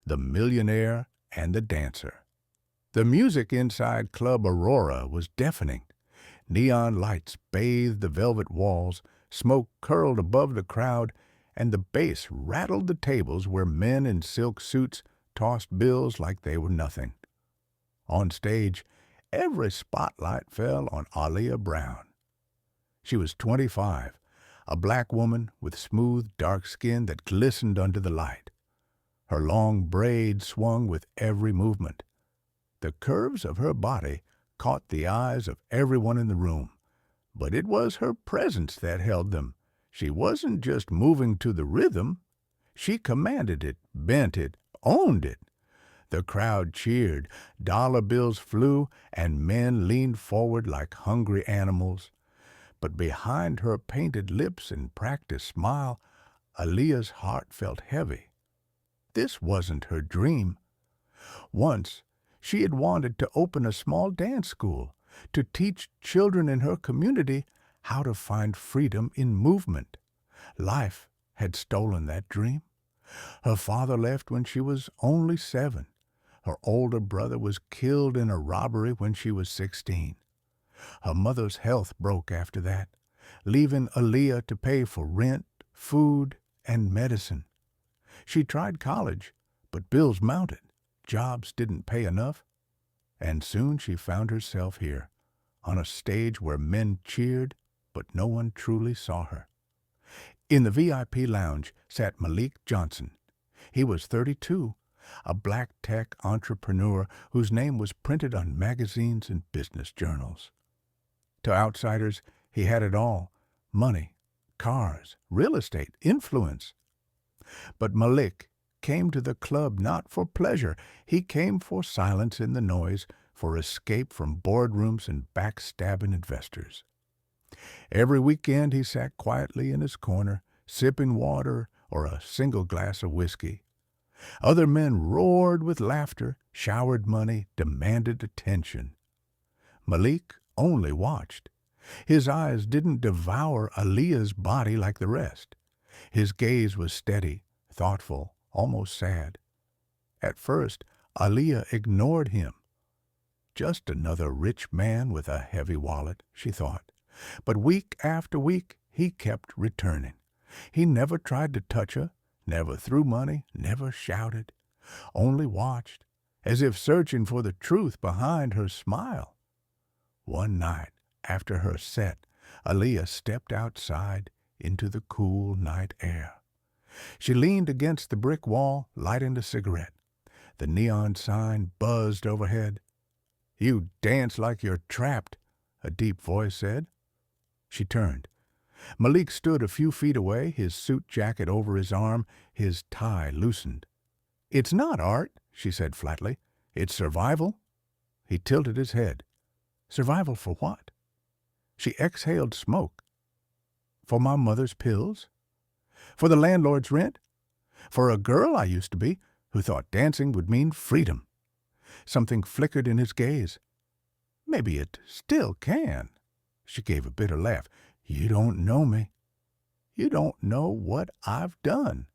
The Millionaire and the Dancer. The music inside Club Aurora was deafening. Neon lights bathed the velvet walls, smoke curled above the crowd, and the bass rattled the tables where men in silk suits tossed bills like they were nothing. On stage, every spotlight fell on Aaliyah Brown. She was 25, a black woman with smooth, dark skin that glistened under the light. Her long braids swung with every movement. The curves of her body caught the eyes of everyone in the room, but it was her presence that held them. She wasn't just moving to the rhythm. She commanded it, bent it, owned it. The crowd cheered, dollar bills flew, and men leaned forward like hungry animals. But behind her painted lips and practiced smile, Aaliyah's heart felt heavy. This wasn't her dream. Once, she had wanted to open a small dance school to teach children in her community how to find freedom in movement. Life had stolen that dream. Her father left when she was only 7. Her older brother was killed in a robbery when she was 16. Her mother's health broke after that, leaving Aaliyah to pay for rent, food, and medicine. She tried college, but bills mounted. Jobs didn't pay enough. And soon she found herself here, on a stage where men cheered, but no one truly saw her. In the VIP lounge sat Malik Johnson. He was 32, a black tech entrepreneur whose name was printed on magazines and business journals. To outsiders, he had it all: money, cars, real estate, influence. But Malik came to the club not for pleasure. He came for silence in the noise, for escape from boardrooms and backstabbing investors. Every weekend he sat quietly in his corner, sipping water or a single glass of whiskey. Other men roared with laughter, showered money, demanded attention. Malik only watched. His eyes didn't devour Aaliyah's body like the rest. His gaze was steady, thoughtful, almost sad. At first, Aaliyah ignored him. Just another rich man with a heavy wallet, she thought. But week after week, he kept returning. He never tried to touch her, never threw money, never shouted, only watched, as if searching for the truth behind her smile. One night, after her set, Aaliyah stepped outside into the cool night air. She leaned against the brick wall, lighting a cigarette. The neon sign buzzed overhead. "You dance like you're trapped," a deep voice said. She turned. Malik stood a few feet away, his suit jacket over his arm, his tie loosened. "It's not art," she said flatly. "It's survival." He tilted his head. "Survival for what?" She exhaled smoke. "For my mother's pills? For the landlord's rent? For a girl I used to be who thought dancing would mean freedom." Something flickered in his gaze. "Maybe it still can." She gave a bitter laugh. "You don't know me. You don't know what I've done."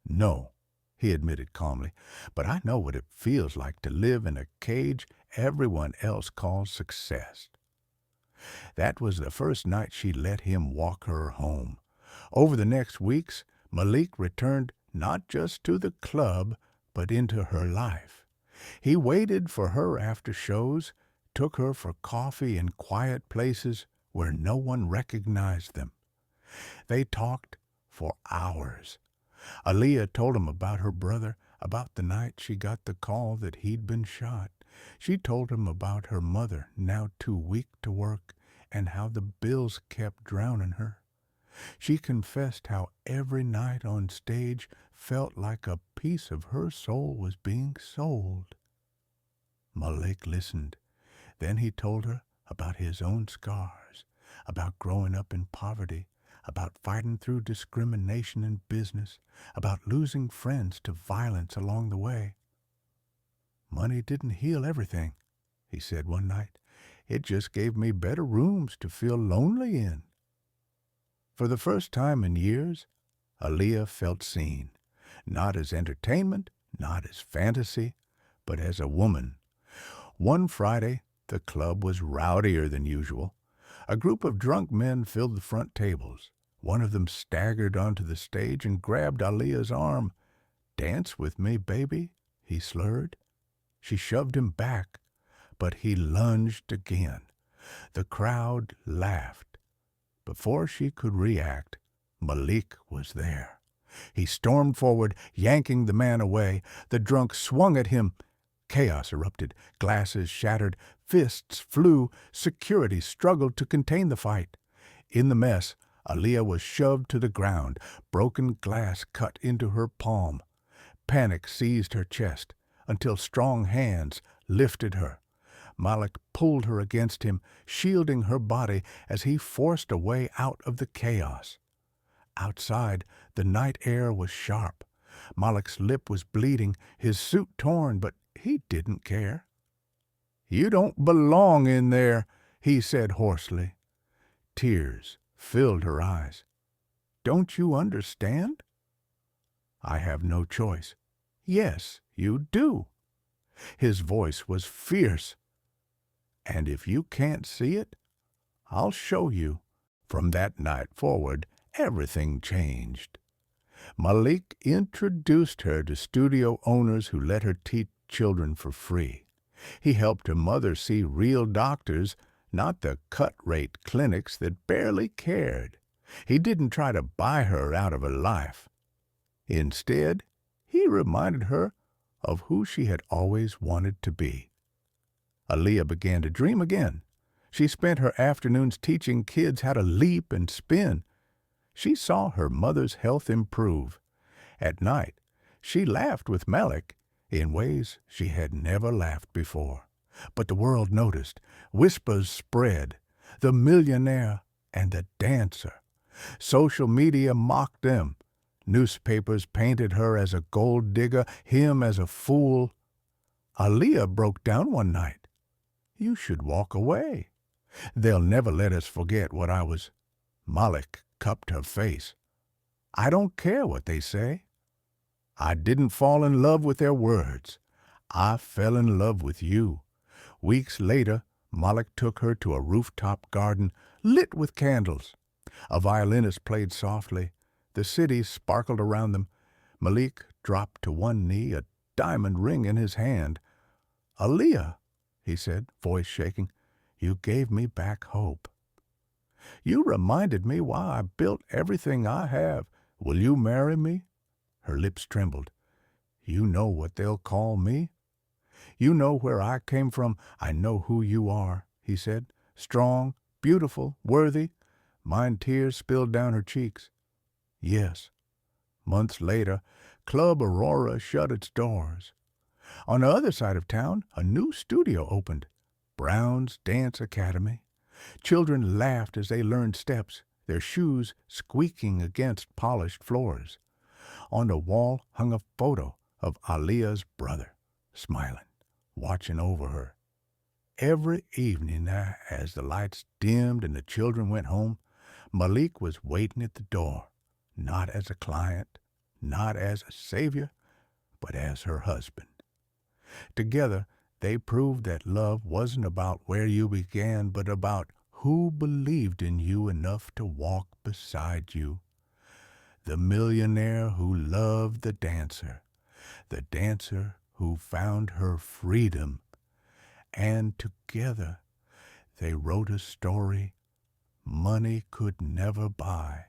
"No," he admitted calmly, "but I know what it feels like to live in a cage everyone else calls success." That was the first night she let him walk her home. Over the next weeks, Malik returned not just to the club, but into her life. He waited for her after shows, took her for coffee in quiet places where no one recognized them. They talked for hours. Aaliyah told him about her brother, about the night she got the call that he'd been shot. She told him about her mother, now too weak to work, and how the bills kept drowning her. She confessed how every night on stage felt like a piece of her soul was being sold. Malik listened. Then he told her about his own scars, about growing up in poverty, about fighting through discrimination in business, about losing friends to violence along the way. "Money didn't heal everything," he said one night. "It just gave me better rooms to feel lonely in." For the first time in years, Aaliyah felt seen, not as entertainment, not as fantasy, but as a woman. One Friday, the club was rowdier than usual. A group of drunk men filled the front tables. One of them staggered onto the stage and grabbed Aaliyah's arm. "Dance with me, baby," he slurred. She shoved him back, but he lunged again. The crowd laughed. Before she could react, Malik was there. He stormed forward, yanking the man away. The drunk swung at him. Chaos erupted. Glasses shattered. Fists flew. Security struggled to contain the fight. In the mess, Aaliyah was shoved to the ground. Broken glass cut into her palm. Panic seized her chest until strong hands lifted her. Malik pulled her against him, shielding her body as he forced a way out of the chaos. Outside, the night air was sharp. Malik's lip was bleeding, his suit torn, but he didn't care. "You don't belong in there," he said hoarsely. Tears filled her eyes. "Don't you understand?" "I have no choice." "Yes, you do." His voice was fierce. "And if you can't see it, I'll show you." From that night forward, everything changed. Malik introduced her to studio owners who let her teach children for free. He helped her mother see real doctors, not the cut-rate clinics that barely cared. He didn't try to buy her out of her life. Instead, he reminded her of who she had always wanted to be. Aaliyah began to dream again. She spent her afternoons teaching kids how to leap and spin. She saw her mother's health improve. At night, she laughed with Malik in ways she had never laughed before. But the world noticed. Whispers spread. The millionaire and the dancer. Social media mocked them. Newspapers painted her as a gold digger, him as a fool. Aaliyah broke down one night. "You should walk away. They'll never let us forget what I was." Malik cupped her face. "I don't care what they say. I didn't fall in love with their words. I fell in love with you." Weeks later, Malik took her to a rooftop garden lit with candles. A violinist played softly. The city sparkled around them. Malik dropped to one knee, a diamond ring in his hand. "Aaliyah," he said, voice shaking, "you gave me back hope. You reminded me why I built everything I have. Will you marry me?" Her lips trembled. "You know what they'll call me." "You know where I came from. I know who you are," he said. "Strong, beautiful, worthy." Mine tears spilled down her cheeks. "Yes." Months later, Club Aurora shut its doors. On the other side of town, a new studio opened, Brown's Dance Academy. Children laughed as they learned steps, their shoes squeaking against polished floors. On the wall hung a photo of Aaliyah's brother, smiling, watching over her. Every evening now, as the lights dimmed and the children went home, Malik was waiting at the door, not as a client, not as a savior, but as her husband. Together, they proved that love wasn't about where you began, but about who believed in you enough to walk beside you. The millionaire who loved the dancer who found her freedom, and together they wrote a story money could never buy.